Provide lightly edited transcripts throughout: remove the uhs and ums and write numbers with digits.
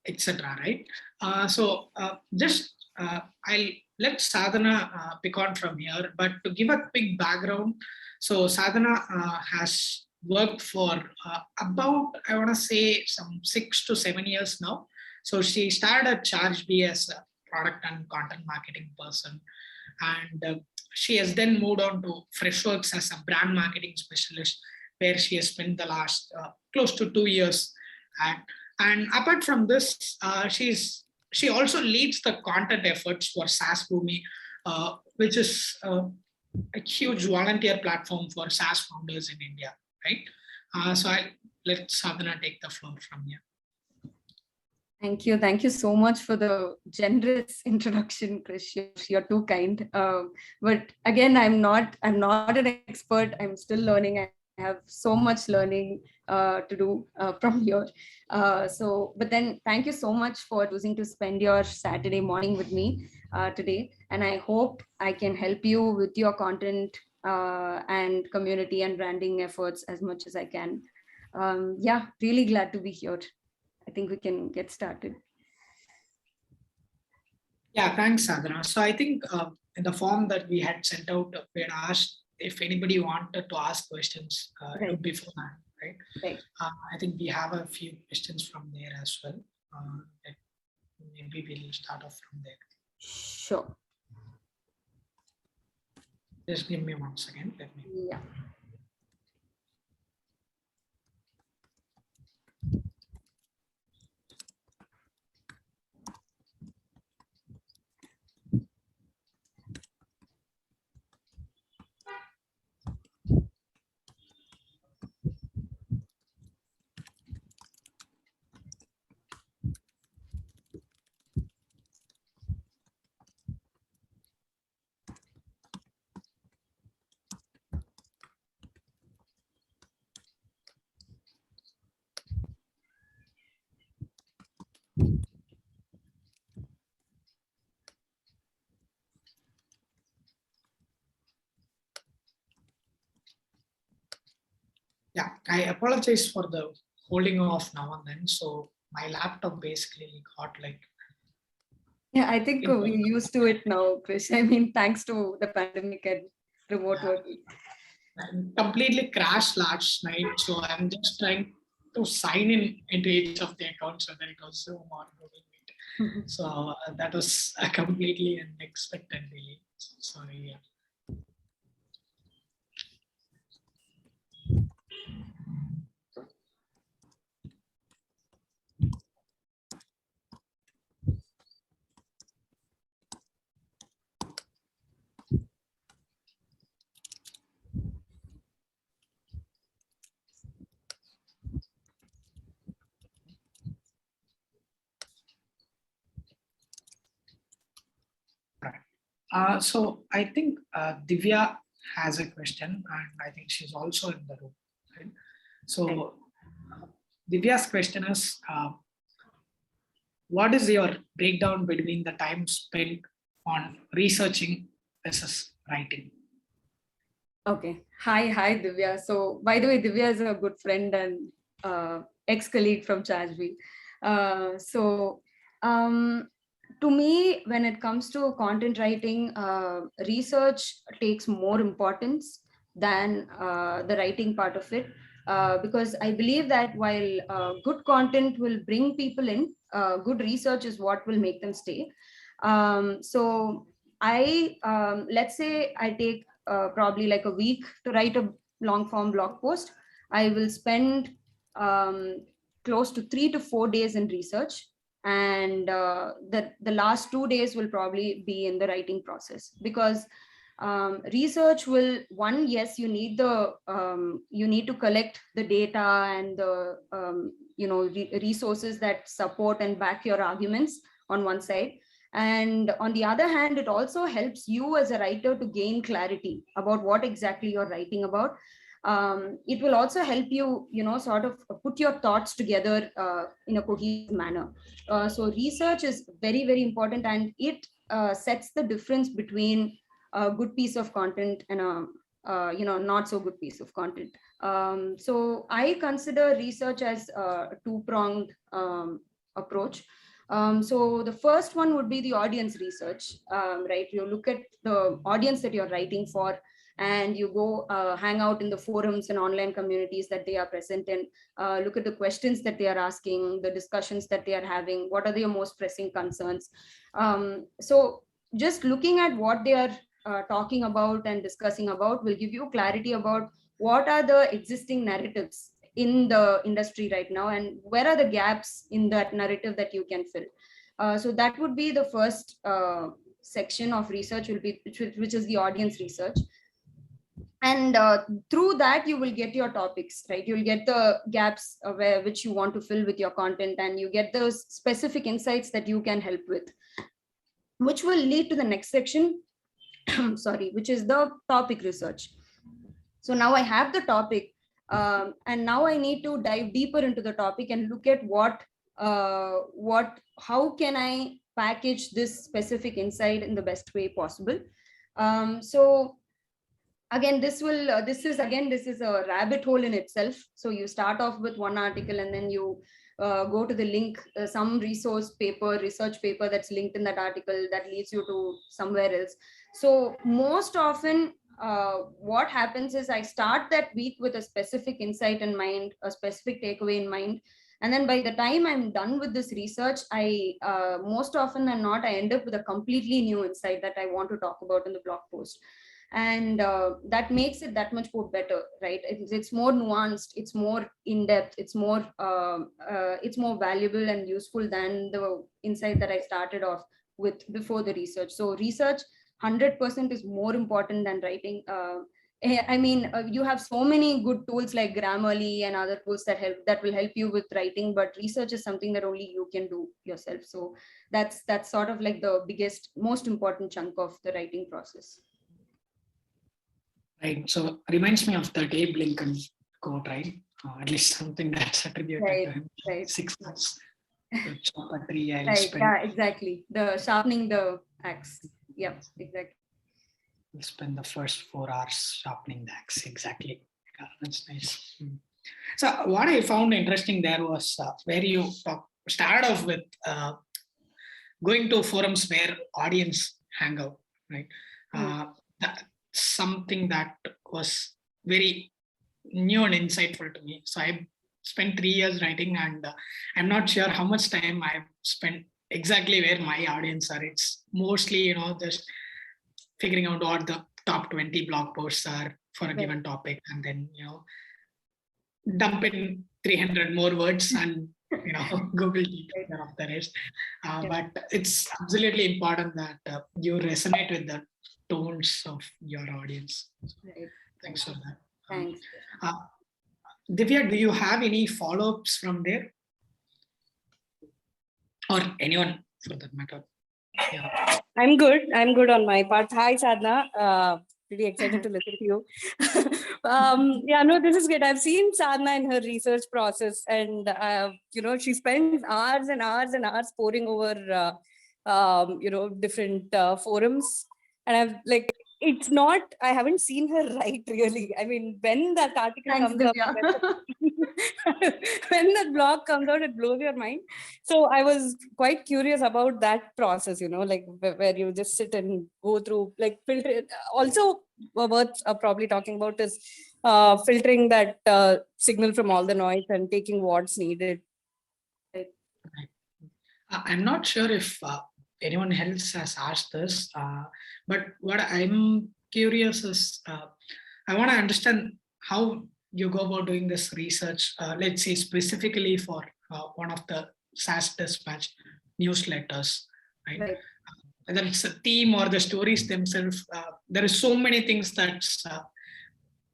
etc. Right? I'll let Sadhana pick on from here, but to give a quick background, so Sadhana has worked for about, I want to say, some 6 to 7 years now. So she started at Chargebee as a product and content marketing person, and she has then moved on to Freshworks as a brand marketing specialist, where she has spent the last close to 2 years at. And apart from this, she also leads the content efforts for SaaSBOOMi, which is a huge volunteer platform for SaaS founders in India, right? So I'll let Sadhana take the floor from here. Thank you. Thank you so much for the generous introduction, Chris. You're too kind. But again, I'm not an expert. I'm still learning. I have so much learning to do from here. But then thank you so much for choosing to spend your Saturday morning with me today. And I hope I can help you with your content and community and branding efforts as much as I can. Yeah, really glad to be here. I think we can get started. Yeah, thanks, Sadhana. So I think in the form that we had sent out, we had asked if anybody wanted to ask questions Right. beforehand, right? Right. I think we have a few questions from there as well. Maybe we'll start off from there. Sure. Just give me 1 second. Let me. Yeah. Yeah, I apologize for the holding off now and then. So my laptop basically got like. Yeah, I think we're used to it now, Chris. I mean, thanks to the pandemic and remote working. Completely crashed last night. So I'm just trying to sign in into each of the accounts, whether it was Zoom or Google Meet. So that was a completely unexpected delay. Sorry. Yeah. So I think Divya has a question, and I think she's also in the room. Right? So Divya's question is, what is your breakdown between the time spent on researching versus writing? Okay. Hi, Divya. So by the way, Divya is a good friend and ex-colleague from Chargebee. To me, when it comes to content writing, research takes more importance than the writing part of it. Because I believe that while good content will bring people in, good research is what will make them stay. Let's say I take probably like a week to write a long form blog post. I will spend close to 3 to 4 days in research, and the last 2 days will probably be in the writing process, because research will, yes, you need to collect the data and the resources that support and back your arguments on one side, and on the other hand, it also helps you as a writer to gain clarity about what exactly you're writing about. It will also help you, sort of put your thoughts together in a cohesive manner. So research is very, very important, and it sets the difference between a good piece of content and a not so good piece of content. So I consider research as a two-pronged approach. So the first one would be the audience research, right? You look at the audience that you're writing for, and you go hang out in the forums and online communities that they are present in, look at the questions that they are asking, the discussions that they are having, what are their most pressing concerns. So just looking at what they are talking about and discussing about will give you clarity about what are the existing narratives in the industry right now, and where are the gaps in that narrative that you can fill. So that would be the first section of research, will be which is the audience research. And through that you will get your topics, right? You'll get the gaps which you want to fill with your content, and you get those specific insights that you can help with, which will lead to the next section sorry, which is the topic research. So now I have the topic, and now I need to dive deeper into the topic and look at how can I package this specific insight in the best way possible. So again, this is a rabbit hole in itself. So you start off with one article, and then you go to the link, some research paper that's linked in that article that leads you to somewhere else. So most often what happens is I start that week with a specific insight in mind, a specific takeaway in mind. And then by the time I'm done with this research, I most often than not, I end up with a completely new insight that I want to talk about in the blog post. And that makes it that much more better, right? It's more nuanced, it's more in-depth, it's more valuable and useful than the insight that I started off with before the research. So research 100% is more important than writing. I mean, you have so many good tools like Grammarly and other tools that will help you with writing, but research is something that only you can do yourself. So that's sort of like the biggest, most important chunk of the writing process. Right. So reminds me of the Abe Lincoln quote, right? At least something that's attributed to him. Right. 6 months to chop a tree. I'll right. spend. Yeah, exactly. The sharpening the axe. Yeah, exactly. We'll spend the first 4 hours sharpening the axe. Exactly. Yeah, that's nice. So what I found interesting there was where you started off with going to forums where audience hang out, right? That's something that was very new and insightful to me. So I spent 3 years writing, and I'm not sure how much time I've spent exactly where my audience are. It's mostly, just figuring out what the top 20 blog posts are for a given topic, and then, dump in 300 more words and, Google takes care of the rest. But it's absolutely important that you resonate with the tones of your audience. Right. Thanks for that. Thanks. Divya, do you have any follow-ups from there? Or anyone for that matter? Yeah. I'm good on my part. Hi, Sadhana. Pretty excited to listen to you. This is good. I've seen Sadhana in her research process, and she spends hours and hours and hours poring over different forums, and I haven't seen her write really. I mean, when that article comes up, when that blog comes out, it blows your mind. So I was quite curious about that process, where you just sit and go through, filter. Also, worth probably talking about is filtering that signal from all the noise and taking what's needed. I'm not sure if anyone else has asked this, but what I'm curious is, I want to understand how you go about doing this research, let's say specifically for one of the SaaS Dispatch newsletters, right? Whether it's a theme or the stories themselves, there are so many things that's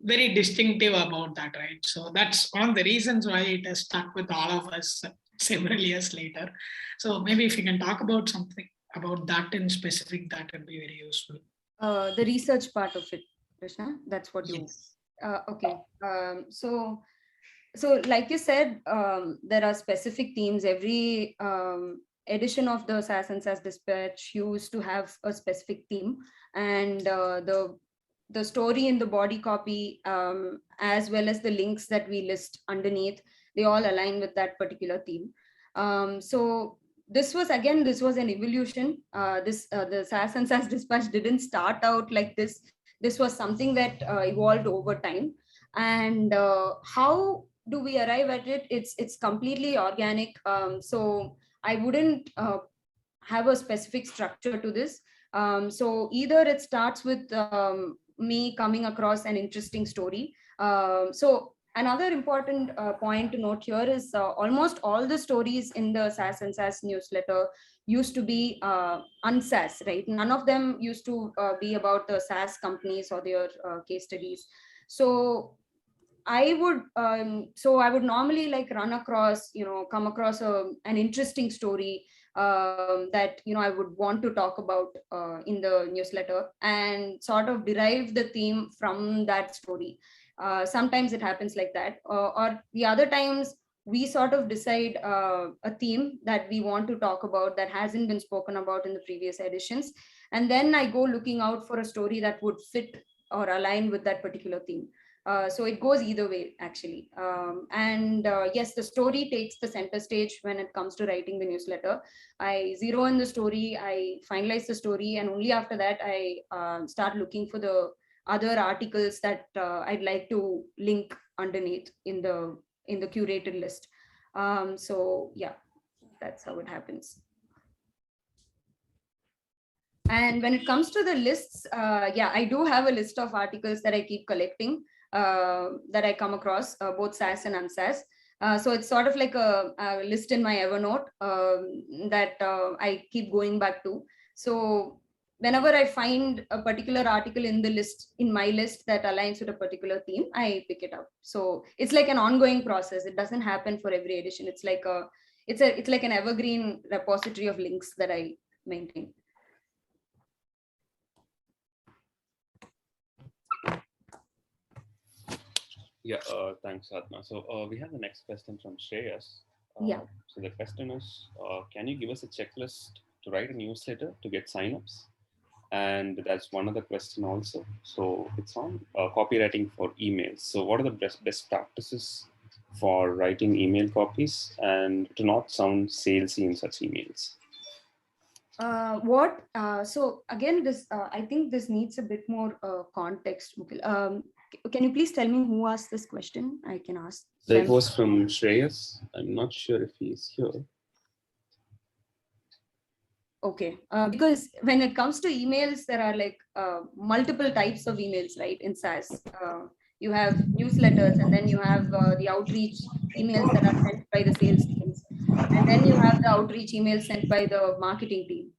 very distinctive about that, right? So that's one of the reasons why it has stuck with all of us several years later. So maybe if you can talk about something about that in specific, that would be very useful. The research part of it, Krishna, that's what you... Yes. Okay. So like you said, there are specific themes. Every edition of the SaaS and SaaS Dispatch used to have a specific theme, and the story in the body copy, as well as the links that we list underneath, they all align with that particular theme. So this was an evolution. The SaaS and SaaS Dispatch didn't start out like this. This was something that evolved over time. And how do we arrive at it? It's completely organic. So I wouldn't have a specific structure to this. So either it starts with me coming across an interesting story. So another important point to note here is almost all the stories in the SaaS and SaaS newsletter used to be un-SaaS, right? None of them used to be about the SaaS companies or their case studies. So I would normally like come across an interesting story that I would want to talk about in the newsletter, and sort of derive the theme from that story. Sometimes it happens like that, or the other times we sort of decide a theme that we want to talk about that hasn't been spoken about in the previous editions, and then I go looking out for a story that would fit or align with that particular theme. So it goes either way, actually. And yes, the story takes the center stage when it comes to writing the newsletter. I zero in the story, I finalize the story, and only after that I start looking for the other articles that I'd like to link underneath in the curated list. So yeah, that's how it happens. And when it comes to the lists, yeah, I do have a list of articles that I keep collecting, that I come across, both SaaS and un-SaaS. So it's sort of like a list in my Evernote that I keep going back to. So whenever I find a particular article in the list, in my list, that aligns with a particular theme, I pick it up. So it's like an ongoing process. It doesn't happen for every edition. It's like an evergreen repository of links that I maintain. Yeah, thanks, Sadhana. So we have the next question from Shreyas. Yeah. So the question is, can you give us a checklist to write a newsletter to get signups? And that's one other question also. So it's on copywriting for emails. So what are the best practices for writing email copies and to not sound salesy in such emails? So again, this I think this needs a bit more context. Can you please tell me who asked this question? I can ask. So it was from Shreyas. I'm not sure if he's here. Okay, because when it comes to emails, there are like multiple types of emails, right? In SaaS, you have newsletters, and then you have the outreach emails that are sent by the sales teams, and then you have the outreach emails sent by the marketing team.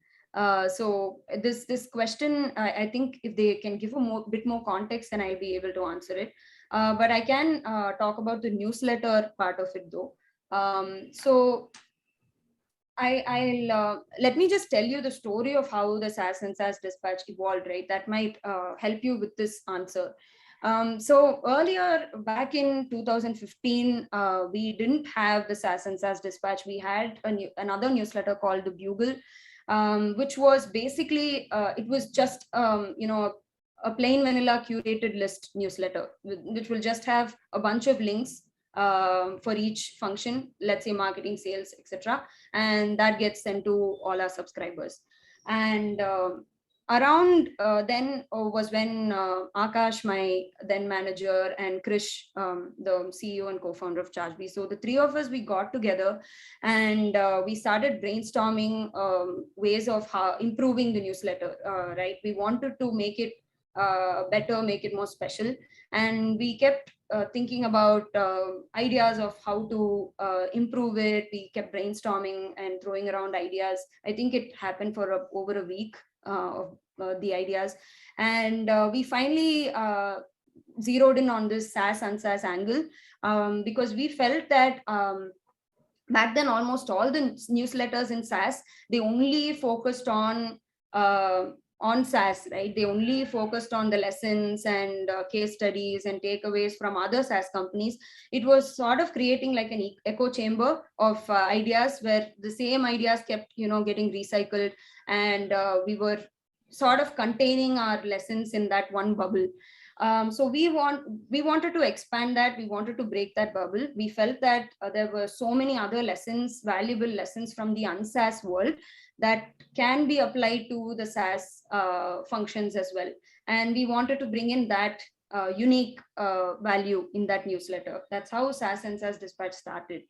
So this question, I think if they can give a bit more context, then I'll be able to answer it. But I can talk about the newsletter part of it, though. So I'll let me just tell you the story of how the SaaS and SaaS Dispatch evolved, right? That might help you with this answer. So earlier, back in 2015, we didn't have the SaaS and SaaS Dispatch. We had another newsletter called the Bugle, which was basically, it was just, a plain vanilla curated list newsletter, which will just have a bunch of links for each function, let's say marketing, sales, etc., and that gets sent to all our subscribers. And around then was when Akash, my then manager, and Krish, the CEO and co-founder of Chargebee, so the three of us, we got together and we started brainstorming ways of how improving the newsletter. Right, we wanted to make it better, make it more special, and we kept thinking about ideas of how to improve it. We kept brainstorming and throwing around ideas. I think it happened for over a week of the ideas, and we finally zeroed in on this SaaS and SaaS angle, because we felt that back then almost all the newsletters in SaaS, they only focused on SaaS, right? They only focused on the lessons and case studies and takeaways from other SaaS companies. It was sort of creating like an echo chamber of ideas where the same ideas kept, getting recycled, and we were sort of containing our lessons in that one bubble. So we wanted to expand that. We wanted to break that bubble. We felt that there were so many other lessons, valuable lessons from the un-SaaS world that can be applied to the SaaS functions as well. And we wanted to bring in that unique value in that newsletter. That's how SaaS and SaaS Dispatch started.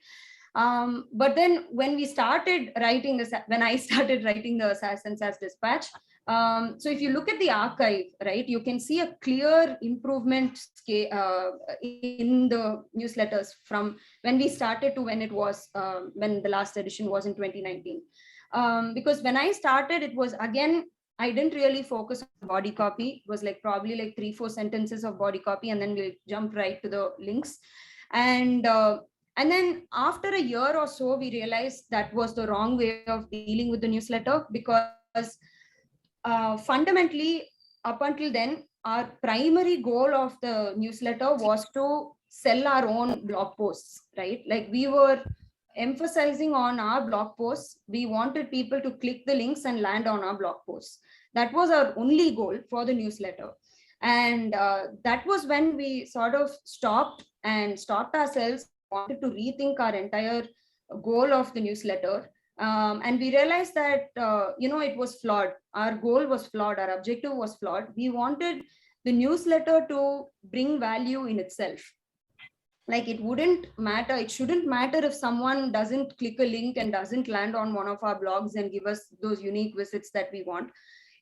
But then when we started writing when I started writing the SaaS and SaaS Dispatch, so if you look at the archive, right, you can see a clear improvement in the newsletters from when we started to when it was, when the last edition was in 2019. Because when I started, it was, again, I didn't really focus on body copy. It was like probably like 3-4 sentences of body copy, and then we'll jump right to the links. And then after a year or so, we realized that was the wrong way of dealing with the newsletter, because fundamentally, up until then, our primary goal of the newsletter was to sell our own blog posts, right? Like we were emphasizing on our blog posts. We wanted people to click the links and land on our blog posts. That was our only goal for the newsletter. And that was when we sort of stopped ourselves, wanted to rethink our entire goal of the newsletter. And we realized that, it was flawed. Our goal was flawed. Our objective was flawed. We wanted the newsletter to bring value in itself. Like it shouldn't matter if someone doesn't click a link and doesn't land on one of our blogs and give us those unique visits that we want.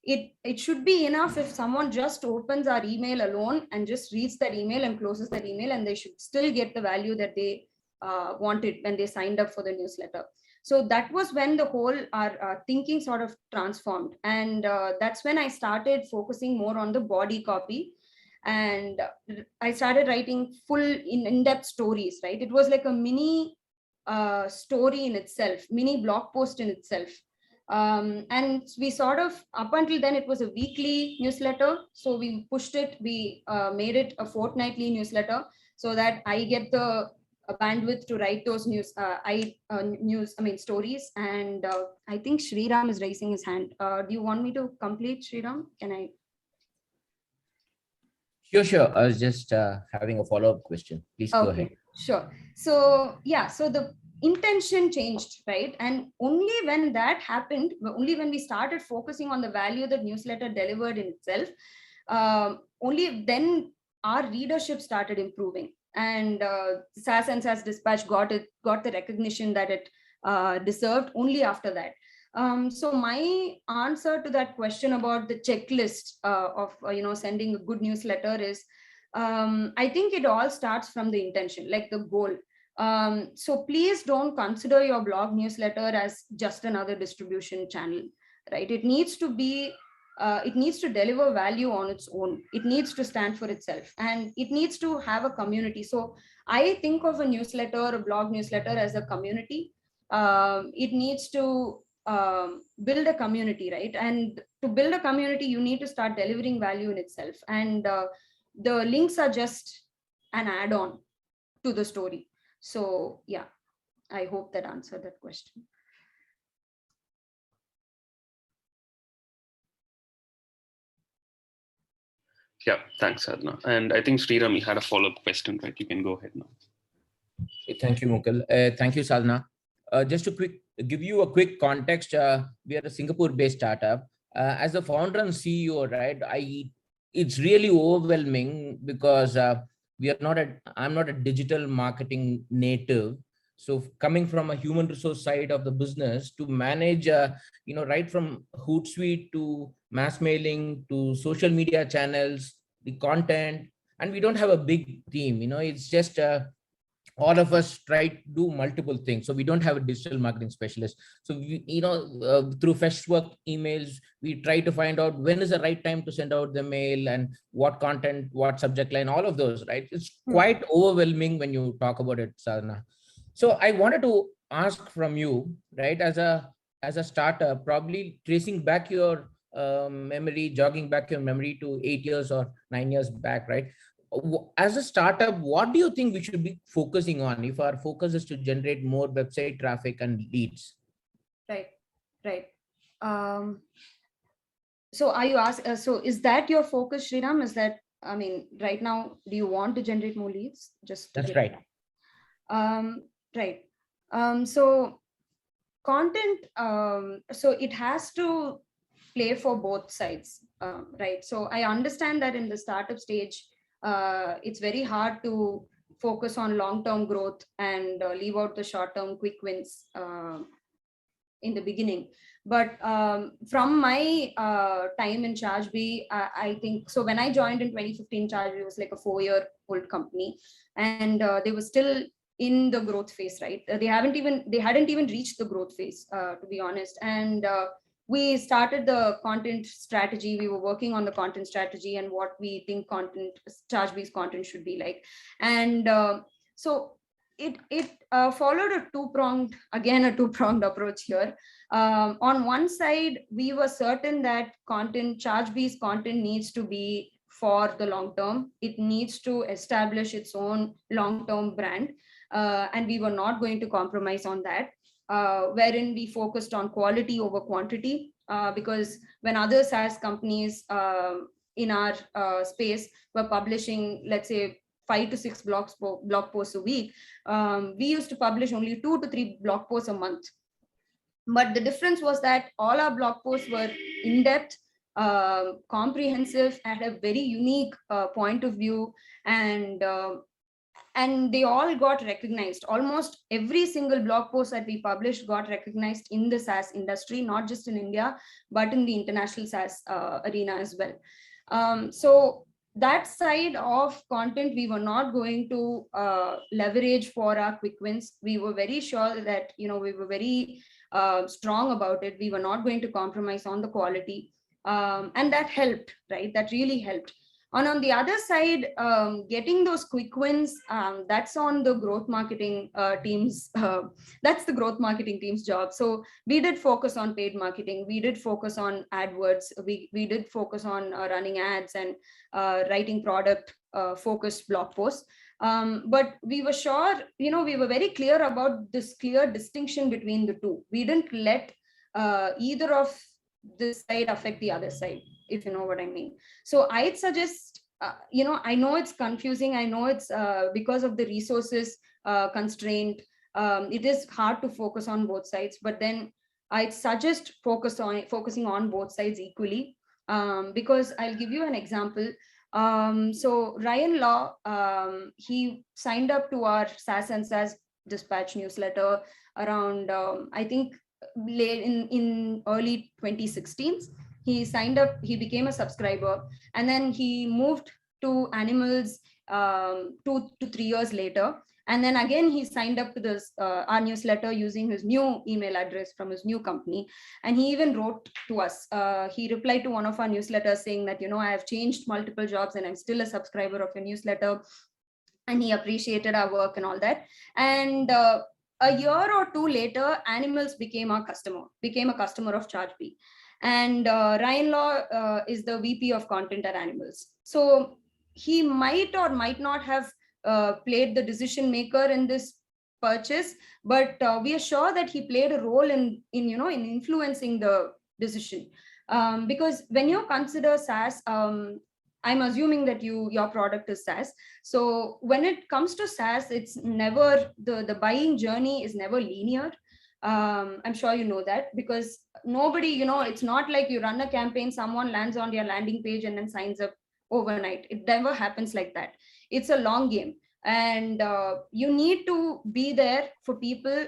It should be enough if someone just opens our email alone and just reads that email and closes that email, and they should still get the value that they wanted when they signed up for the newsletter. So that was when the whole our thinking sort of transformed. And that's when I started focusing more on the body copy. And I started writing full in-depth stories, right? It was like a mini story in itself, mini blog post in itself. And we sort of, up until then, it was a weekly newsletter. So we pushed it, we made it a fortnightly newsletter, so that I get the bandwidth to write those stories. And I think Sriram is raising his hand. Do you want me to complete, Sriram? Can I? Sure. I was just having a follow-up question. Please go ahead. Sure. So yeah, so the intention changed, right? And only when that happened, only when we started focusing on the value that newsletter delivered in itself, only then our readership started improving. And SaaS and SaaS Dispatch got the recognition that it deserved only after that. So my answer to that question about the checklist of sending a good newsletter is, I think it all starts from the intention, like the goal. So please don't consider your blog newsletter as just another distribution channel, right? It needs to be, it needs to deliver value on its own. It needs to stand for itself, and it needs to have a community. So I think of a newsletter, a blog newsletter, as a community. It needs to build a community, right? And to build a community, you need to start delivering value in itself. And the links are just an add-on to the story. So yeah, I hope that answered that question. Yeah, thanks, Sadhana. And I think Sriram, you had a follow-up question, right? You can go ahead now. Thank you, Mukul. Thank you, Sadhana. Just to give you a quick context, we are a Singapore-based startup. As a founder and CEO, right, it's really overwhelming because I'm not a digital marketing native. So coming from a human resource side of the business to manage, right from Hootsuite to mass mailing to social media channels, the content, and we don't have a big team. It's just all of us try to do multiple things. So we don't have a digital marketing specialist. So through Freshworks emails, we try to find out when is the right time to send out the mail and what content, what subject line, all of those, right? It's quite overwhelming when you talk about it, Sadhana. So I wanted to ask from you, right, as a startup, probably tracing back your memory, jogging back your memory to 8 years or 9 years back, right? As a startup, what do you think we should be focusing on if our focus is to generate more website traffic and leads? Right. So are you asking, so is that your focus, Sriram? Is that I mean, right now, do you want to generate more leads? Just to That's get right. Right. So content, so it has to play for both sides, right? So I understand that in the startup stage, it's very hard to focus on long-term growth and leave out the short-term quick wins in the beginning. But from my time in Chargebee, I think, so when I joined in 2015, Chargebee was like a 4-year-old company, and they were still in the growth phase, right? They hadn't even reached the growth phase, to be honest. And we started the content strategy. We were working on the content strategy and what we think Chargebee's content should be like. And so it followed a two-pronged approach here. On one side, we were certain that Chargebee's content needs to be for the long term. It needs to establish its own long-term brand, and we were not going to compromise on that. Wherein we focused on quality over quantity, because when other SaaS companies in our space were publishing, let's say, 5 to 6 blog posts a week, we used to publish only 2 to 3 blog posts a month. But the difference was that all our blog posts were in-depth, comprehensive, had a very unique point of view, and they all got recognized. Almost every single blog post that we published got recognized in the SaaS industry, not just in India, but in the international SaaS arena as well. So that side of content, we were not going to leverage for our quick wins. We were very sure that, we were very strong about it. We were not going to compromise on the quality. And that helped, right? That really helped. And on the other side, getting those quick wins, that's on the growth marketing teams. That's the growth marketing team's job. So we did focus on paid marketing. We did focus on AdWords. We did focus on running ads and writing product focused blog posts. But we were sure, we were very clear about this clear distinction between the two. We didn't let either of this side affect the other side, if you know what I mean. So I'd suggest, I know it's confusing. I know it's because of the resources constraint. It is hard to focus on both sides, but then I'd suggest focusing on both sides equally, because I'll give you an example. So Ryan Law, he signed up to our SaaS and SaaS Dispatch newsletter around, I think, late in early 2016. He signed up, he became a subscriber, and then he moved to Animals 2 to 3 years later. And then again, he signed up to this our newsletter using his new email address from his new company. And he even wrote to us. He replied to one of our newsletters saying that, I have changed multiple jobs and I'm still a subscriber of your newsletter. And he appreciated our work and all that. And a year or two later, Animals became a customer of Chargebee. And Ryan Law is the VP of content at Animals. So he might or might not have played the decision maker in this purchase, but we are sure that he played a role in influencing the decision. Because when you consider SaaS, I'm assuming that your product is SaaS. So when it comes to SaaS, it's never, the buying journey is never linear. I'm sure you know that, because nobody, it's not like you run a campaign, someone lands on your landing page and then signs up overnight. It never happens like that. It's a long game. And you need to be there for people,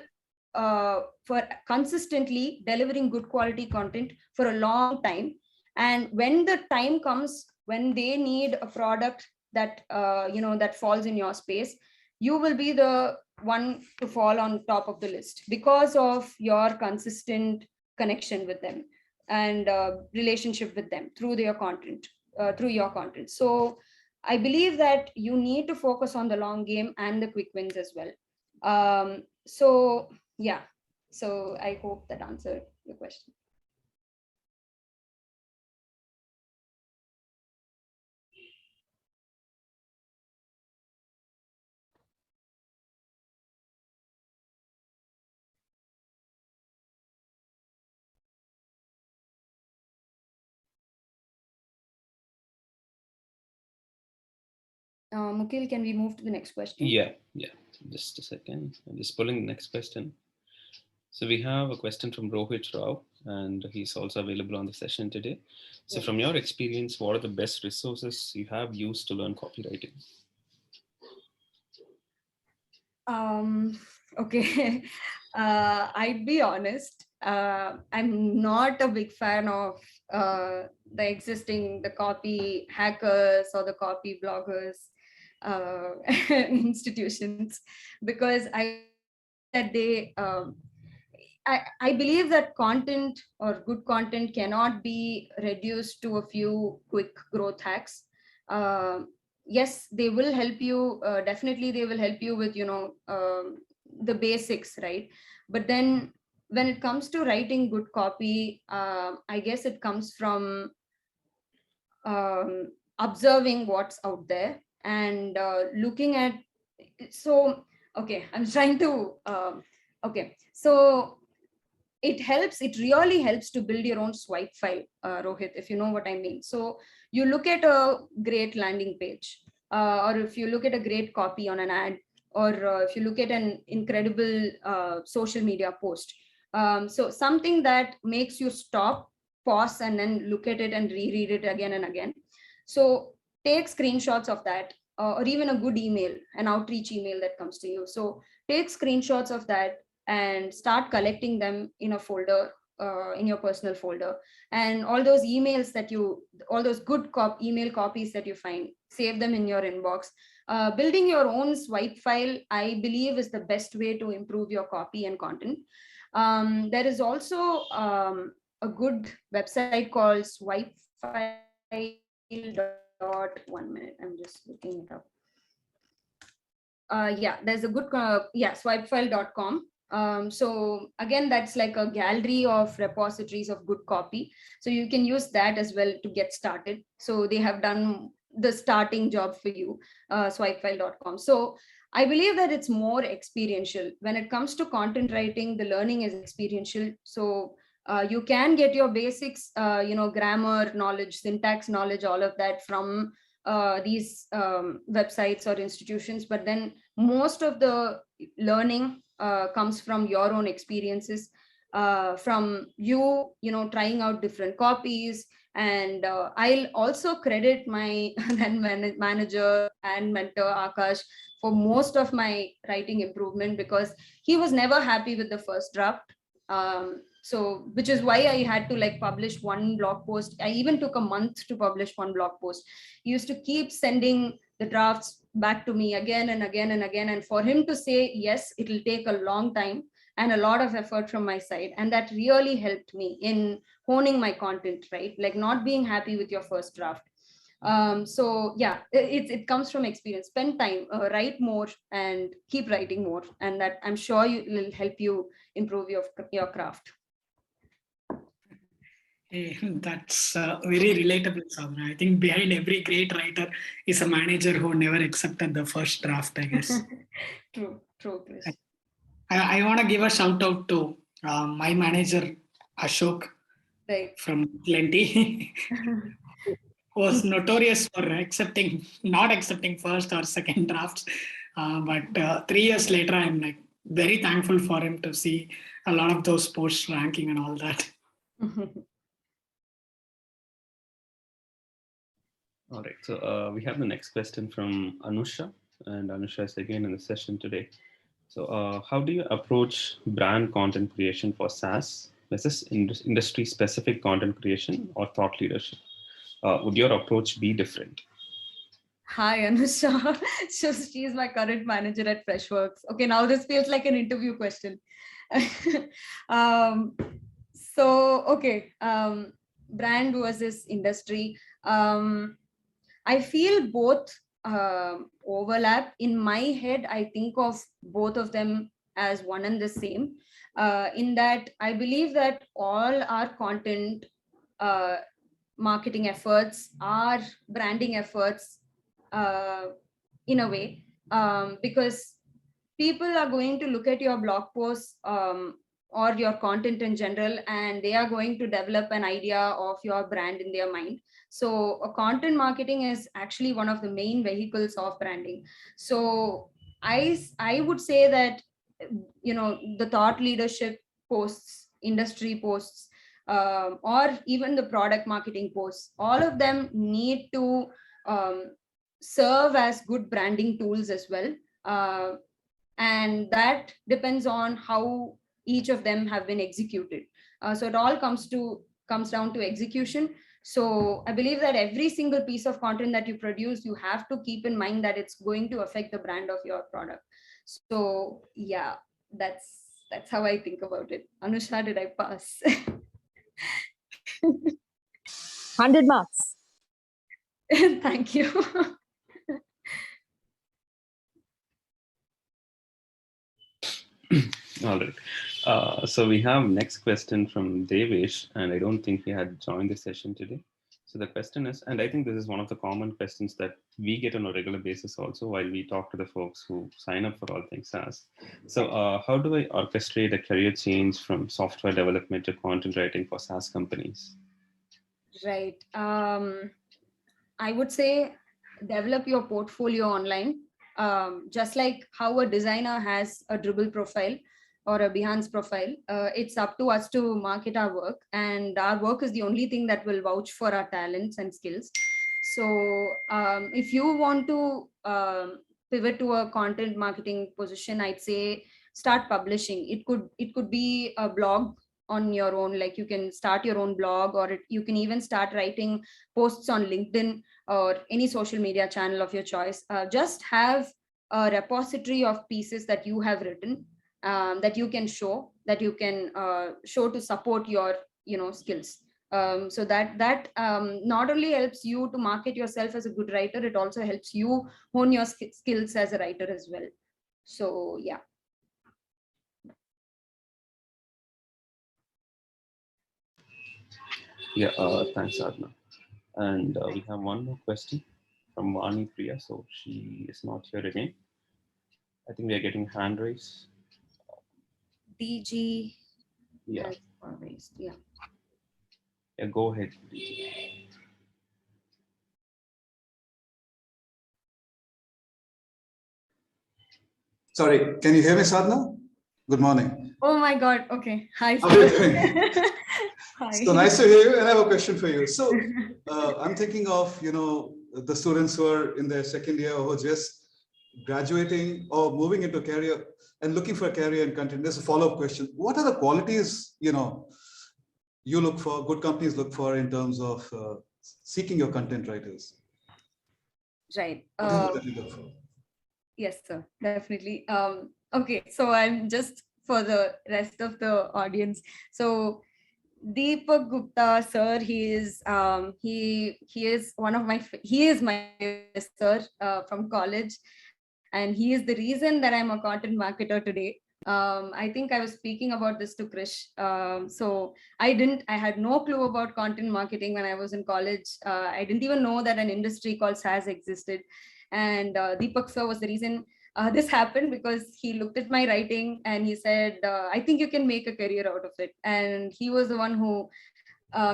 for consistently delivering good quality content for a long time. And when the time comes, when they need a product that, that falls in your space, you will be the one to fall on top of the list because of your consistent connection with them and relationship with them through your content. So I believe that you need to focus on the long game and the quick wins as well. So yeah, so I hope that answered your question. Mukil, can we move to the next question? Yeah. Just a second. I'm just pulling the next question. So we have a question from Rohit Rao, and he's also available on the session today. So from your experience, what are the best resources you have used to learn copywriting? Okay, I'd be honest. I'm not a big fan of the copy hackers or the copy bloggers institutions, because I believe that content or good content cannot be reduced to a few quick growth hacks. Yes, they will help you. Definitely, they will help you with the basics, right? But then when it comes to writing good copy, I guess it comes from observing what's out there and looking at. So okay, I'm trying to. Okay, so it really helps to build your own swipe file, Rohit, if you know what I mean. So you look at a great landing page, or if you look at a great copy on an ad, or if you look at an incredible social media post, so something that makes you stop, pause, and then look at it and reread it again and again. So take screenshots of that, or even a good email, an outreach email that comes to you. So take screenshots of that and start collecting them in a folder, in your personal folder, and all those emails all those good email copies that you find, save them in your inbox. Building your own swipe file, I believe, is the best way to improve your copy and content. There is also a good website called swipefile. 1 minute, I'm just looking it up. There's a good swipefile.com. So again, that's like a gallery of repositories of good copy. So you can use that as well to get started. So they have done the starting job for you, swipefile.com. So I believe that it's more experiential. When it comes to content writing, the learning is experiential. So you can get your basics, grammar knowledge, syntax knowledge, all of that from these websites or institutions. But then most of the learning comes from your own experiences, from trying out different copies. And I'll also credit my then manager and mentor Akash for most of my writing improvement, because he was never happy with the first draft. So which is why I had to publish one blog post. I even took a month to publish one blog post. He used to keep sending the drafts back to me again and again and again. And for him to say, yes, it'll take a long time and a lot of effort from my side. And that really helped me in honing my content, right? Like not being happy with your first draft. So yeah, it comes from experience. Spend time, write more and keep writing more. And that I'm sure will help you improve your craft. Hey, that's very relatable, Sadhana. I think behind every great writer is a manager who never accepted the first draft, I guess. True, Chris. I want to give a shout out to my manager, Ashok, right, from Plenty, who was notorious for not accepting first or second drafts. But 3 years later, I'm very thankful for him to see a lot of those posts ranking and all that. All right, so we have the next question from Anusha, and Anusha is again in the session today. So how do you approach brand content creation for SaaS versus industry-specific content creation or thought leadership? Would your approach be different? Hi, Anusha. So she's my current manager at Freshworks. Okay, now this feels like an interview question. Brand versus industry. I feel both overlap. In my head, I think of both of them as one and the same, in that I believe that all our content marketing efforts, our branding efforts, in a way, because people are going to look at your blog posts or your content in general, and they are going to develop an idea of your brand in their mind. So content marketing is actually one of the main vehicles of branding. So I would say that, the thought leadership posts, industry posts, or even the product marketing posts, all of them need to serve as good branding tools as well. And that depends on how each of them have been executed. So it all comes down to execution. So I believe that every single piece of content that you produce, you have to keep in mind that it's going to affect the brand of your product. So yeah, that's how I think about it. Anusha, did I pass? 100 marks. Thank you. All right. So we have next question from Devesh, and I don't think he had joined the session today. So the question is, and I think this is one of the common questions that we get on a regular basis also while we talk to the folks who sign up for all things SaaS. So how do I orchestrate a career change from software development to content writing for SaaS companies? Right. I would say develop your portfolio online. Just like how a designer has a Dribble profile or a Behance profile, it's up to us to market our work, and our work is the only thing that will vouch for our talents and skills. So if you want to pivot to a content marketing position, I'd say start publishing. It could be a blog on your own, like you can start your own blog, or you can even start writing posts on LinkedIn or any social media channel of your choice. Just have a repository of pieces that you have written, that you can show to support your skills. So that not only helps you to market yourself as a good writer, it also helps you hone your skills as a writer as well. So yeah. Yeah, thanks, Sadhana. And we have one more question from Vani Priya. So she is not here again. I think we are getting hand raised. DG. Yeah. Yeah. Yeah, go ahead. Sorry, can you hear me, Sadhana? Good morning. Oh my God. Okay. Hi. How are you doing? Hi. So nice to hear you, and I have a question for you. So I'm thinking of, the students who are in their second year or just graduating or moving into a career and looking for a career in content. There's a follow-up question. What are the qualities, you look for, good companies look for in terms of seeking your content writers? Right. What is it that you look for? Yes, sir, definitely. Okay, so I'm just for the rest of the audience. So Deepak Gupta, sir, he is my sir from college, and he is the reason that I'm a content marketer today. I think I was speaking about this to Krish. So I had no clue about content marketing when I was in college. I didn't even know that an industry called SaaS existed. And Deepak sir was the reason this happened, because he looked at my writing and he said, I think you can make a career out of it. And he was the one who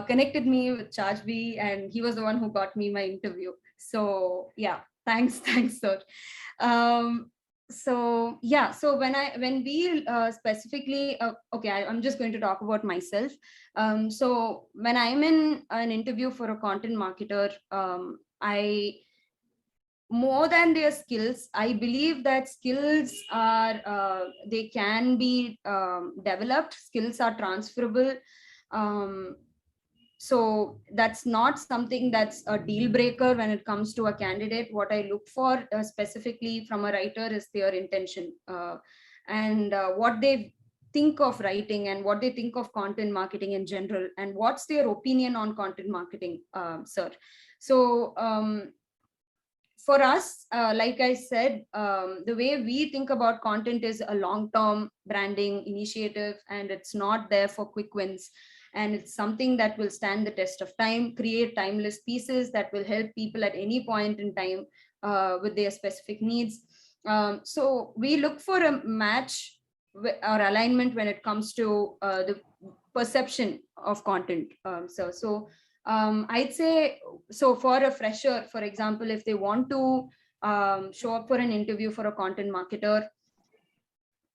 connected me with Chargebee, and he was the one who got me my interview. So yeah, thanks, sir. So yeah, so when we specifically, okay, I'm just going to talk about myself. So when I'm in an interview for a content marketer, more than their skills, I believe that skills are they can be developed. Skills are transferable. So that's not something that's a deal breaker when it comes to a candidate. What I look for specifically from a writer is their intention, and what they think of writing, and what they think of content marketing in general, and what's their opinion on content marketing, sir. So for us, like I said, the way we think about content is a long-term branding initiative, and it's not there for quick wins. And it's something that will stand the test of time, create timeless pieces that will help people at any point in time with their specific needs. So we look for a match or alignment when it comes to the perception of content. So I'd say, so for a fresher, for example, if they want to show up for an interview for a content marketer,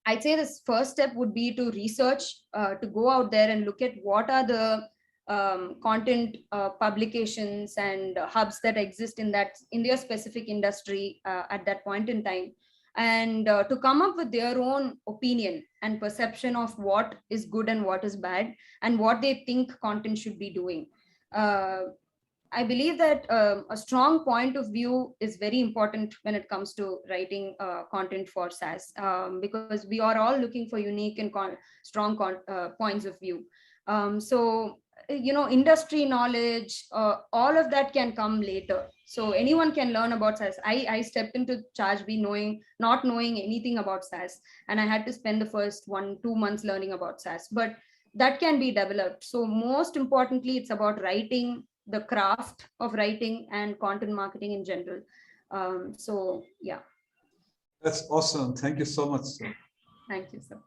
I'd say this first step would be to research, to go out there and look at what are the content publications and hubs that exist in their specific industry at that point in time, and to come up with their own opinion and perception of what is good and what is bad and what they think content should be doing. I believe that a strong point of view is very important when it comes to writing content for SaaS, because we are all looking for unique and strong points of view. So, industry knowledge, all of that can come later. So anyone can learn about SaaS. I stepped into Chargebee not knowing anything about SaaS, and I had to spend the first 1-2 months learning about SaaS, but that can be developed. So most importantly, it's about writing, the craft of writing and content marketing in general. So yeah. That's awesome. Thank you so much, sir. Thank you, sir.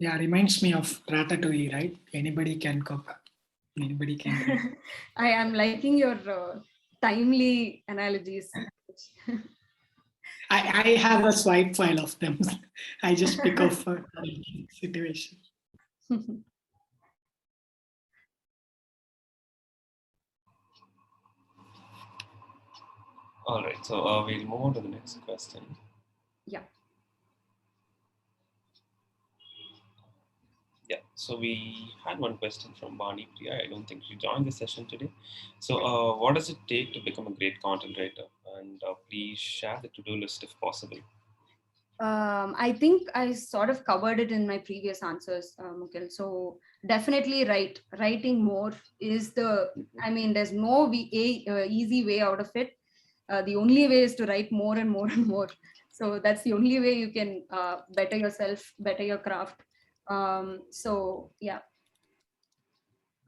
Yeah, reminds me of Ratatouille, right? Anybody can cook. Anybody can. I am liking your timely analogies. I have a swipe file of them. I just pick off a situation. All right, so we'll move on to the next question. Yeah. Yeah, so we had one question from Bani Priya. I don't think she joined the session today. So what does it take to become a great content writer? And please share the to-do list if possible. I think I sort of covered it in my previous answers, Mukul. So definitely writing more is there's no easy way out of it. The only way is to write more and more and more. So that's the only way you can better yourself, better your craft. So yeah.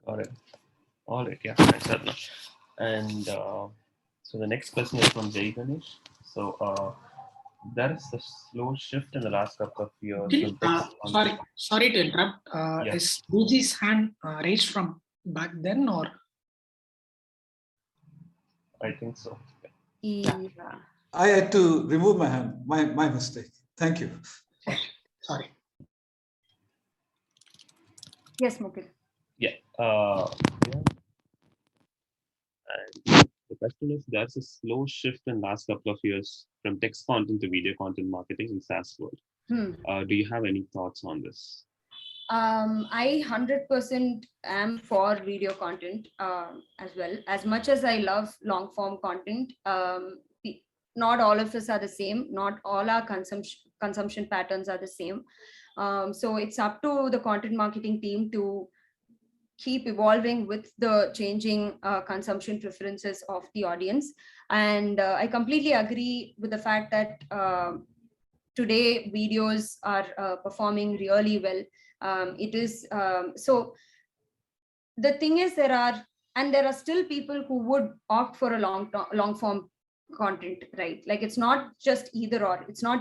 All right, yeah, thanks, Sadhana. And so the next question is from Jay Ganesh. So there is a slow shift in the last couple of years. Sorry to interrupt. Yeah. Is Buji's hand raised from back then, or? I think so. Yeah. I had to remove my hand. My mistake. Thank you. Sorry. Yes, Mukul. Yeah. And the question is, there's a slow shift in last couple of years from text content to video content marketing in SaaS world. Do you have any thoughts on this? I 100% am for video content as well. As much as I love long form content, not all of us are the same. Not all our consumption patterns are the same. So it's up to the content marketing team to keep evolving with the changing consumption preferences of the audience. And I completely agree with the fact that today videos are performing really well. It is so the thing is, there are still people who would opt for a long form content, right? Like it's not just either or. It's not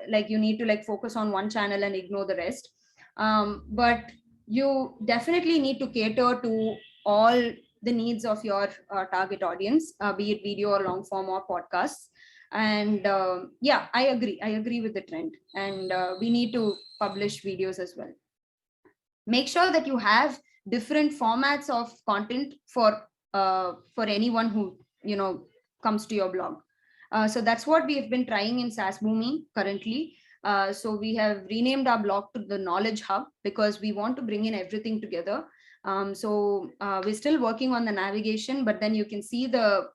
like you need to like focus on one channel and ignore the rest. But you definitely need to cater to all the needs of your target audience, be it video or long form or podcasts. And yeah, I agree with the trend, and we need to publish videos as well. Make sure that you have different formats of content for anyone who comes to your blog. So that's what we've been trying in SaaSBOOMi currently. So we have renamed our blog to the Knowledge Hub because we want to bring in everything together. So we're still working on the navigation, but then you can see the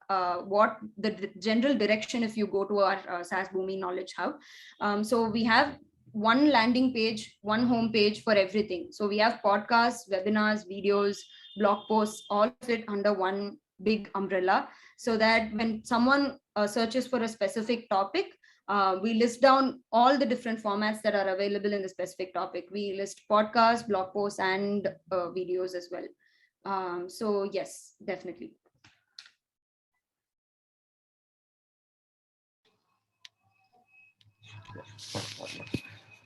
general direction if you go to our SaaSBOOMi Knowledge Hub. So we have one landing page, one home page for everything. So we have podcasts, webinars, videos, blog posts, all of it under one big umbrella, so that when someone searches for a specific topic, we list down all the different formats that are available in the specific topic. We list podcasts, blog posts, and videos as well. So yes, definitely.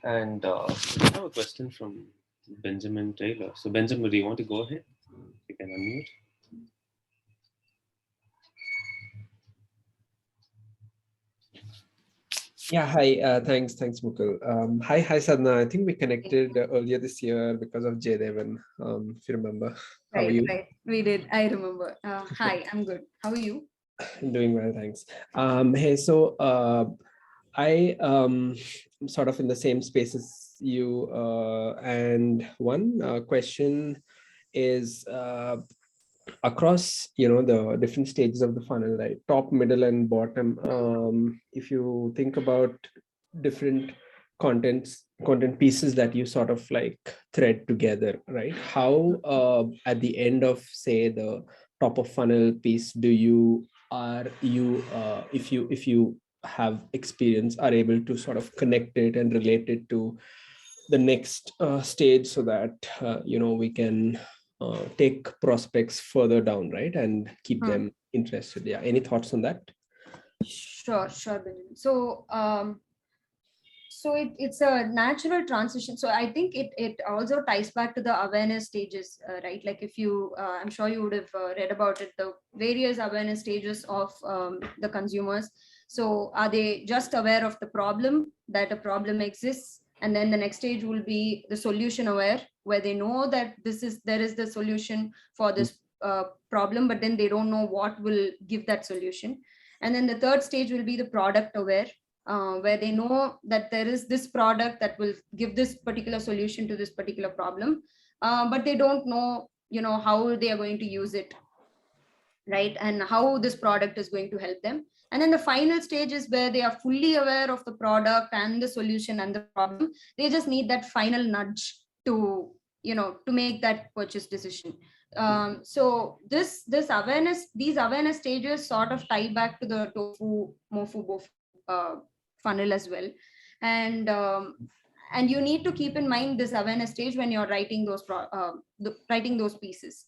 And we have a question from Benjamin Taylor. So Benjamin, do you want to go ahead? You can unmute. Yeah, hi. Thanks, Mukul. Hi, Sadhana. I think we connected earlier this year because of Jaydevan, if you remember. How are you? Right. We did. I remember. Hi, I'm good. How are you? I'm doing well, thanks. Hey, so I am sort of in the same space as you. And one question is across, the different stages of the funnel, right? Top, middle, and bottom. If you think about different content pieces that you sort of like thread together, right? How at the end of, say, the top of funnel piece, if you have experience, are able to sort of connect it and relate it to the next stage, so that we can take prospects further down, right, and keep them interested. Yeah, any thoughts on that? Sure, Benjamin. So it's a natural transition. So I think it also ties back to the awareness stages, right? Like if you, I'm sure you would have read about it, the various awareness stages of the consumers. So are they just aware of the problem, that a problem exists? And then the next stage will be the solution aware, where they know that there is the solution for this problem, but then they don't know what will give that solution. And then the third stage will be the product aware, where they know that there is this product that will give this particular solution to this particular problem, but they don't know, how they are going to use it, right? And how this product is going to help them. And then the final stage is where they are fully aware of the product and the solution and the problem. They just need that final nudge to, to make that purchase decision. So these awareness stages sort of tie back to the tofu, mofu, bofu funnel as well. And you need to keep in mind this awareness stage when you're writing those pieces.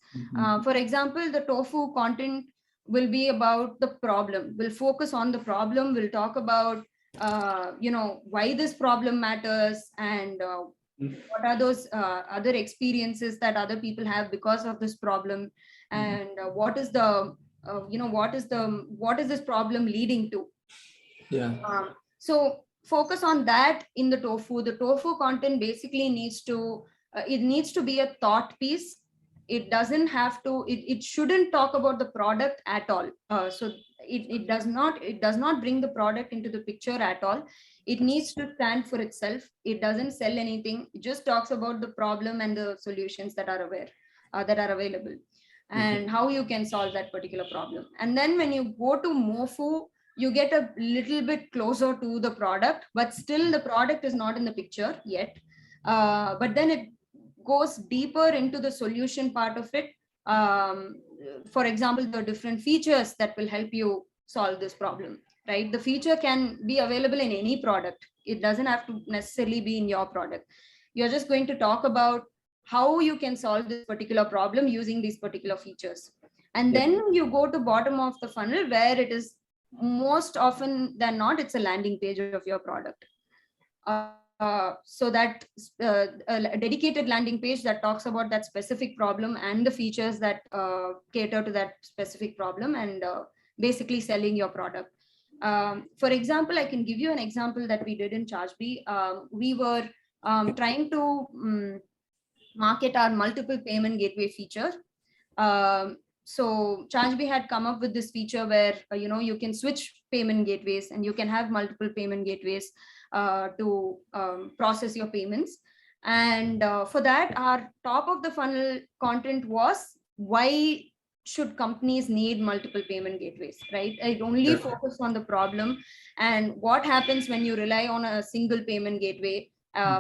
For example, the tofu content will be about the problem, will focus on the problem, will talk about why this problem matters, and what are those other experiences that other people have because of this problem, and what is this problem leading to. So focus on that in the tofu. The tofu content basically needs to be a thought piece. It doesn't have to, it shouldn't talk about the product at all. So it does not bring the product into the picture at all. It needs to stand for itself. It doesn't sell anything. It just talks about the problem and the solutions that are available, and how you can solve that particular problem. And then when you go to mofu, you get a little bit closer to the product, but still the product is not in the picture yet. But then it goes deeper into the solution part of it. For example, the different features that will help you solve this problem, right? The feature can be available in any product. It doesn't have to necessarily be in your product. You're just going to talk about how you can solve this particular problem using these particular features. And then you go to bottom of the funnel, where it is most often than not, it's a landing page of your product. So that a dedicated landing page that talks about that specific problem and the features that cater to that specific problem, and basically selling your product. For example, I can give you an example that we did in Chargebee. We were trying to market our multiple payment gateway feature. So Chargebee had come up with this feature where you can switch payment gateways, and you can have multiple payment gateways to process your payments. And for that, our top of the funnel content was, why should companies need multiple payment gateways, right? It only focused on the problem and what happens when you rely on a single payment gateway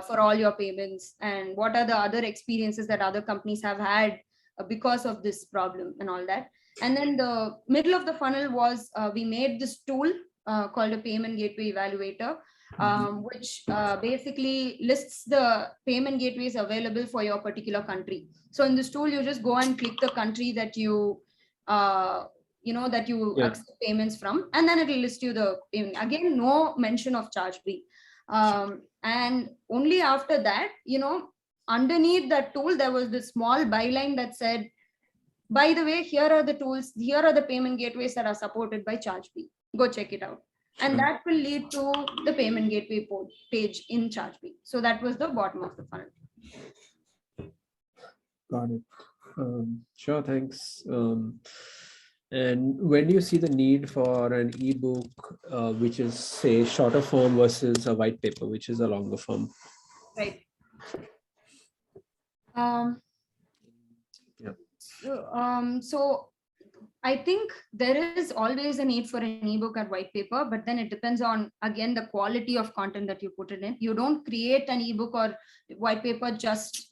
for all your payments, and what are the other experiences that other companies have had because of this problem and all that. And then the middle of the funnel was, we made this tool called a payment gateway evaluator, which basically lists the payment gateways available for your particular country. So in this tool, you just go and click the country that you accept payments from, and then it will list you the payment. Again, no mention of Chargebee. And only after that, underneath that tool, there was this small byline that said, by the way, here are the tools, here are the payment gateways that are supported by Chargebee. Go check it out. And that will lead to the payment gateway page in Chargebee. So that was the bottom of the funnel. Got it. Sure, thanks. And when do you see the need for an ebook, which is, say, shorter form versus a white paper, which is a longer form? Right. So I think there is always a need for an ebook or white paper, but then it depends on, again, the quality of content that you put in it. You don't create an ebook or white paper just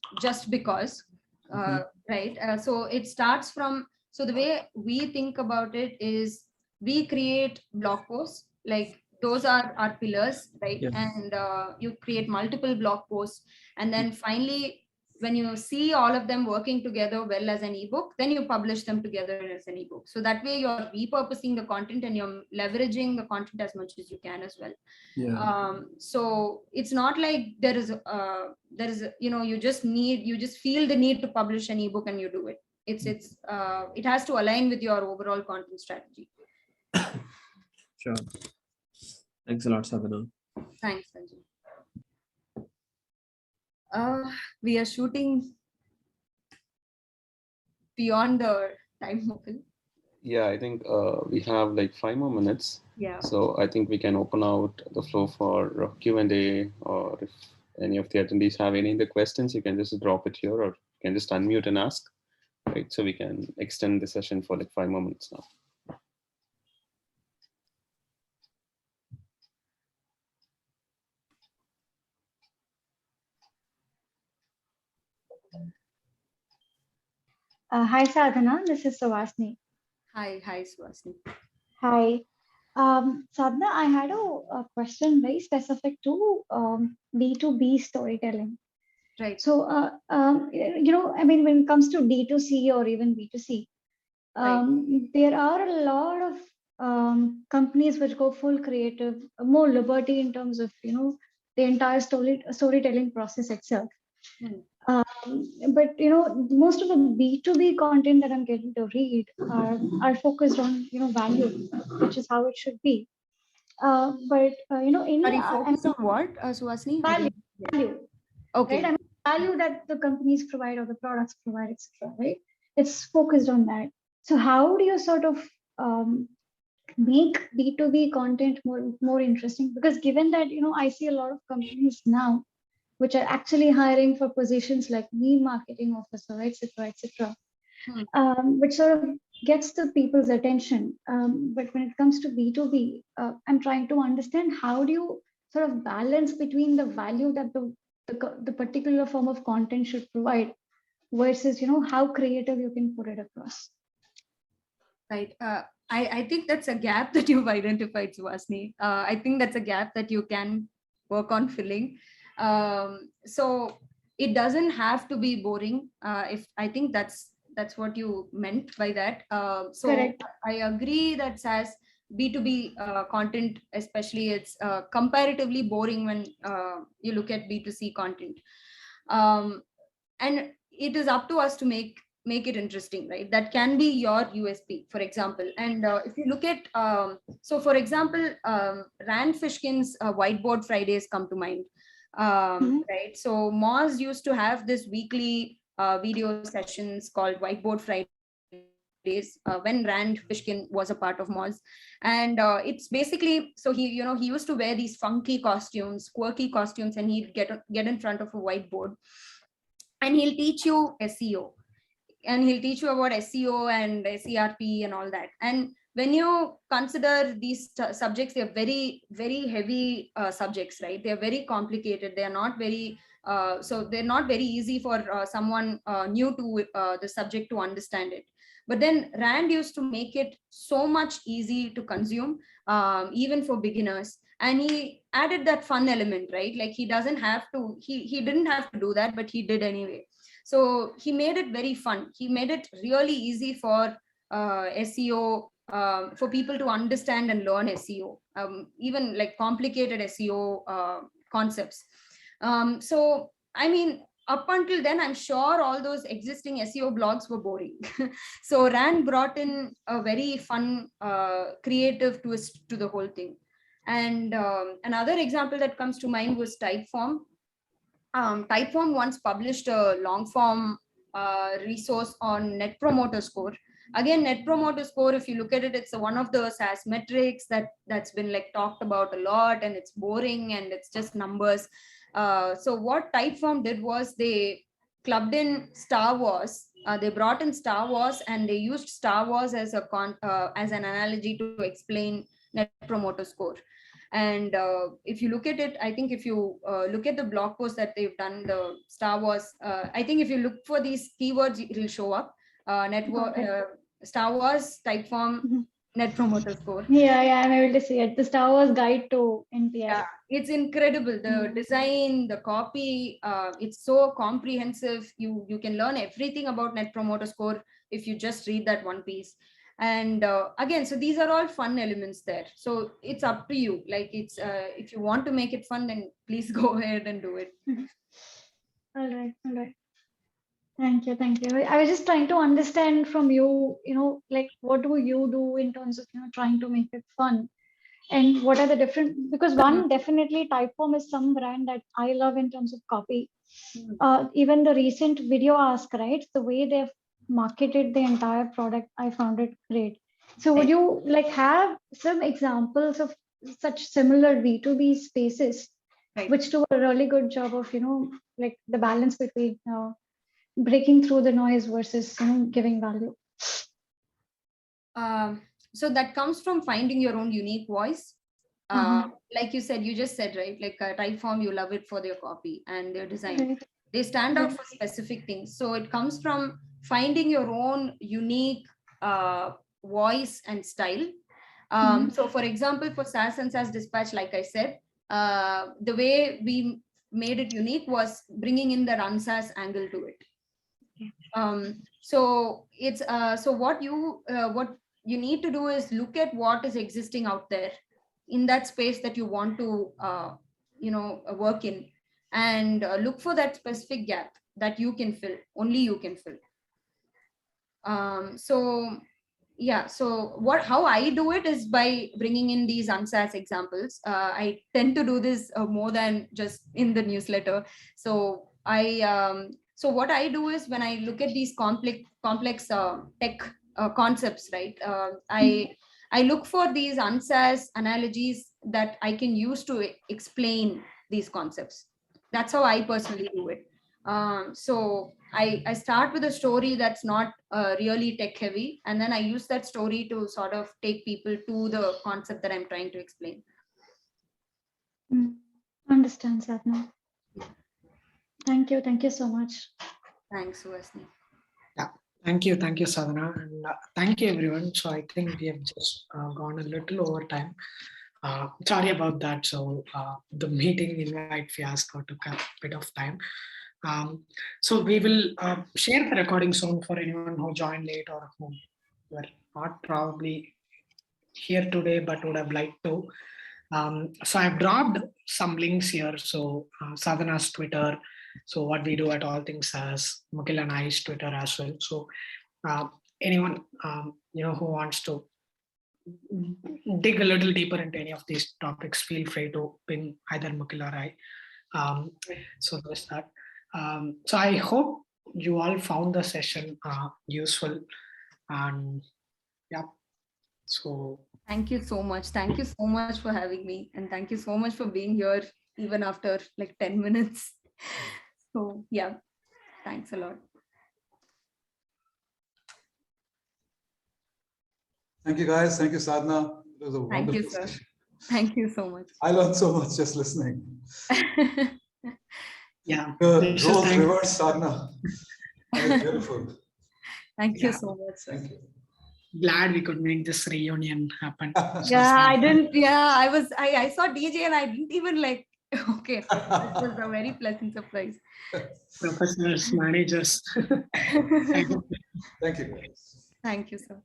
because, right? So it starts from, so the way we think about it is we create blog posts, like those are our pillars, right? Yeah. And you create multiple blog posts, and then finally, when you see all of them working together well as an ebook, then you publish them together as an ebook. So that way you're repurposing the content and you're leveraging the content as much as you can as well. Yeah. So it's not like there is you just feel the need to publish an ebook and you do it. It has to align with your overall content strategy. Sure. Thanks a lot, Sadhana. Thanks, Sanjay. We are shooting beyond the time open. Yeah, I think we have like 5 more minutes. Yeah. So I think we can open out the floor for Q&A, or if any of the attendees have any other questions, you can just drop it here, or you can just unmute and ask, right? So we can extend the session for like 5 more minutes now. Hi, Sadhana. This is Suhasini. Hi, Suhasini. Hi. Sadhana, I had a question very specific to B2b storytelling. Right. So, when it comes to D2C or even B2C, there are a lot of companies which go full creative, more liberty in terms of, the entire storytelling process itself. But most of the B2B content that I'm getting to read are focused on value, which is how it should be. But focus on what, Suhasini? Value. Okay. Right? I mean, value that the companies provide or the products provide, etc. Right? It's focused on that. So how do you sort of make B2B content more interesting? Because given that I see a lot of companies now which are actually hiring for positions like lead marketing officer, etc., which sort of gets the people's attention. But when it comes to B2B, I'm trying to understand how do you sort of balance between the value that the particular form of content should provide versus how creative you can put it across. Right. I think that's a gap that you've identified, Suhasini. I think that's a gap that you can work on filling. So it doesn't have to be boring. If I think that's what you meant by that. So correct. I agree that SaaS B2B content, especially, it's comparatively boring when you look at B2C content. And it is up to us to make it interesting, right? That can be your USP, for example. And if you look at, so for example, Rand Fishkin's Whiteboard Fridays come to mind. Right. So Moz used to have this weekly video sessions called Whiteboard Fridays when Rand Fishkin was a part of Moz. And it's basically, so he used to wear these funky costumes, quirky costumes, and he'd get in front of a whiteboard and he'll teach you SEO. And he'll teach you about SEO and SERP and all that. And when you consider these subjects, they're very, very heavy subjects, right? They're very complicated. They're not very, so they're not very easy for someone new to the subject to understand it. But then Rand used to make it so much easy to consume, even for beginners. And he added that fun element, right? Like he didn't have to do that, but he did anyway. So he made it very fun. He made it really easy for SEO, for people to understand and learn SEO, even like complicated SEO concepts. So, I mean, up until then, I'm sure all those existing SEO blogs were boring. So Rand brought in a very fun, creative twist to the whole thing. And another example that comes to mind was Typeform. Typeform once published a long form resource on Net Promoter Score. Again, Net Promoter Score, if you look at it, it's one of the SaaS metrics that's been like talked about a lot, and it's boring and it's just numbers. So what Typeform did was they clubbed in Star Wars. They brought in Star Wars, and they used Star Wars as as an analogy to explain Net Promoter Score. And if you look at it, I think if you look at the blog post that they've done, the Star Wars, I think if you look for these keywords, it will show up. Star Wars, Typeform, Net Promoter Score. Yeah, I'm able to see it. The Star Wars guide to NPS. Yeah, it's incredible. The design, the copy, it's so comprehensive. You can learn everything about Net Promoter Score if you just read that one piece. And again, so these are all fun elements there. So it's up to you. Like it's if you want to make it fun, then please go ahead and do it. All right. Thank you. I was just trying to understand from you, like what do you do in terms of, trying to make it fun, and what are the different, because one, definitely Typeform is some brand that I love in terms of copy. Even the recent video ask, right? The way they've marketed the entire product, I found it great. So would you like have some examples of such similar B2B spaces, which do a really good job of, like the balance between breaking through the noise versus, giving value? So that comes from finding your own unique voice. Like you said, you just said, right? Like Typeform, you love it for their copy and their design. Right. They stand out for specific things. So it comes from finding your own unique voice and style. So for example, for SaaS and SaaS Dispatch, like I said, the way we made it unique was bringing in the run SaaS angle to it. So it's so what you need to do is look at what is existing out there in that space that you want to work in, and look for that specific gap that you can fill, only you can fill. So how I do it is by bringing in these SaaS examples. I tend to do this more than just in the newsletter. So so what I do is, when I look at these complex tech concepts, right? I look for these SaaS analogies that I can use to explain these concepts. That's how I personally do it. So I start with a story that's not really tech heavy, and then I use that story to sort of take people to the concept that I'm trying to explain. Understand, Sadhana. Thank you so much. Thanks, Suhasini. Yeah, thank you, Sadhana, and thank you, everyone. So I think we have just gone a little over time. Sorry about that. So the meeting invite fiasco took a bit of time. So we will share the recording soon for anyone who joined late or who were not probably here today but would have liked to. So I've dropped some links here. So Sadhana's Twitter, so what we do at All Things SaaS, Mukil and I's Twitter as well. So anyone who wants to dig a little deeper into any of these topics, feel free to ping either Mukil or I. So there's that. So I hope you all found the session useful, and yeah. So thank you so much. Thank you so much for having me, and thank you so much for being here even after like 10 minutes. So yeah, thanks a lot. Thank you, guys. Thank you, Sadhana. It was a Thank you, wonderful sir. session. Thank you so much. I learned so much just listening. yeah, Roles reverse, Sadhana. That was beautiful. Thank you so much, sir. Thank you. Glad we could make this reunion happen. I saw DJ and I didn't even like, okay, it was a very pleasant surprise. Professionals, managers. Thank you. Thank you, sir.